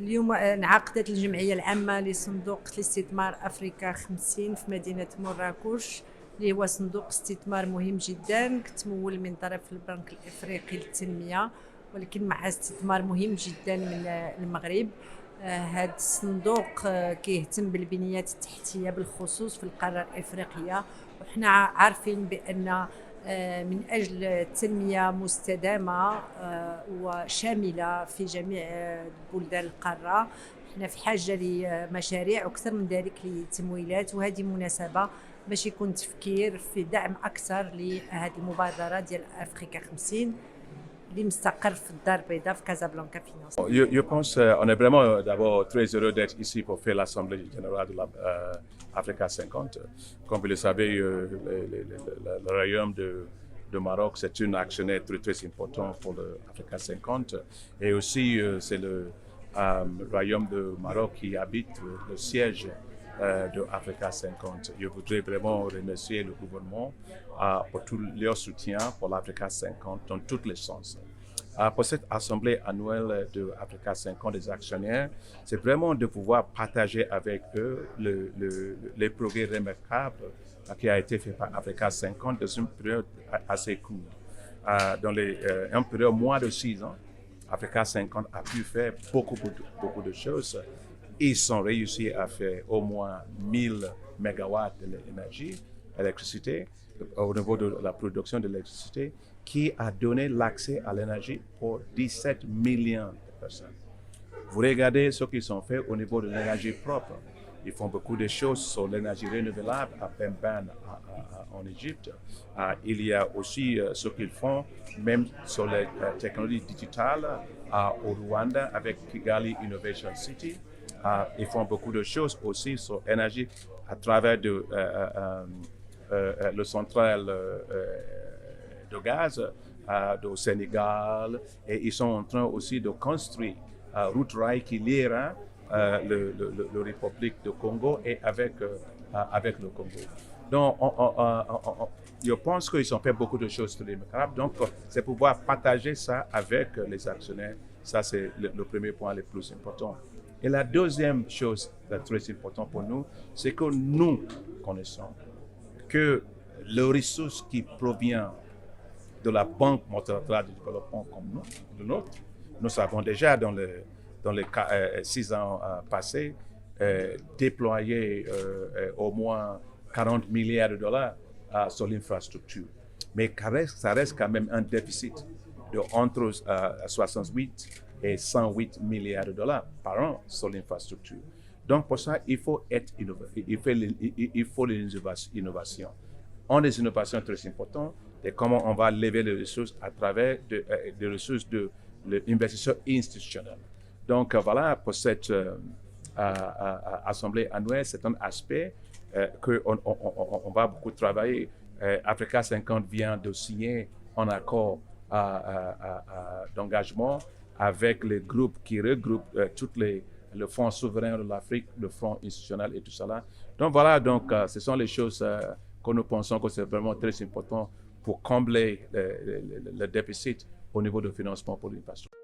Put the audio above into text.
اليوم انعقدت الجمعية العامة لصندوق الاستثمار أفريقيا 50 في مدينة مراكش، اللي هو صندوق استثمار مهم جدا كتمول من طرف البنك الإفريقي للتنمية، ولكن مع استثمار مهم جدا من المغرب. هذا الصندوق كيهتم بالبنيات التحتية بالخصوص في القارة الإفريقية، وحنا عارفين بأن من أجل تنمية مستدامة وشاملة في جميع بلدان القارة، احنا في حاجة لمشاريع أكثر من ذلك لتمويلات، وهذه مناسبة باش يكون تفكير في دعم أكثر لهذه المبادرة ديال أفريقيا 50 اللي مستقر في الدار البيضاء في كازابلانكا فينانس. Je pense on est vraiment d'abord très heureux d'être ici pour faire l'Assemblée générale de l'Africa 50. Comme vous le savez, le royaume de Maroc, c'est un actionnaire très, très important pour l'Africa 50. Et aussi, c'est le royaume de Maroc qui habite le siège de Africa 50. Je voudrais vraiment remercier le gouvernement pour tout leur soutien pour l'Africa 50 dans tous les sens. Pour cette assemblée annuelle de Africa 50 des actionnaires, c'est vraiment de pouvoir partager avec eux les progrès remarquables qui a été fait par Africa 50 dans une période assez courte. Dans une période moins de 6 ans, Africa 50 a pu faire beaucoup de choses. Ils ont réussi à faire au moins 1000 mégawatts d'électricité au niveau de la production d'électricité, qui a donné l'accès à l'énergie pour 17 millions de personnes. Vous regardez ce qu'ils ont fait au niveau de l'énergie propre. Ils font beaucoup de choses sur l'énergie renouvelable à Pemban en Égypte. Il y a aussi ce qu'ils font même sur les technologies digitales au Rwanda avec Kigali Innovation City. Ils font beaucoup de choses aussi sur l'énergie à travers le central de gaz au Sénégal, et ils sont en train aussi de construire route rail qui liera le République du Congo et avec le Congo. Donc, je pense qu'ils ont fait beaucoup de choses remarquables. Donc, c'est pouvoir partager ça avec les actionnaires. Ça, c'est le premier point le plus important. Et la deuxième chose très importante pour nous, c'est que nous connaissons que les ressources qui proviennent de la Banque multilatérale de développement comme nous avons déjà dans les 6 ans passés déployé au moins 40 milliards de dollars sur l'infrastructure. Mais ça reste quand même un déficit de entre 68 et 108 milliards de dollars par an sur l'infrastructure. Donc pour ça, il faut être innovatif, il faut l'innovation. On a des innovations très importantes et comment on va lever les ressources à travers des ressources de l'investisseur institutionnel. Donc voilà, pour cette assemblée annuelle, c'est un aspect qu'on va beaucoup travailler. Africa 50 vient de signer un accord d'engagement avec les groupes qui regroupent le Fonds souverain de l'Afrique, le Fonds institutionnel et tout ça. Donc voilà, ce sont les choses que nous pensons que c'est vraiment très important pour combler le déficit au niveau de financement pour l'infrastructure.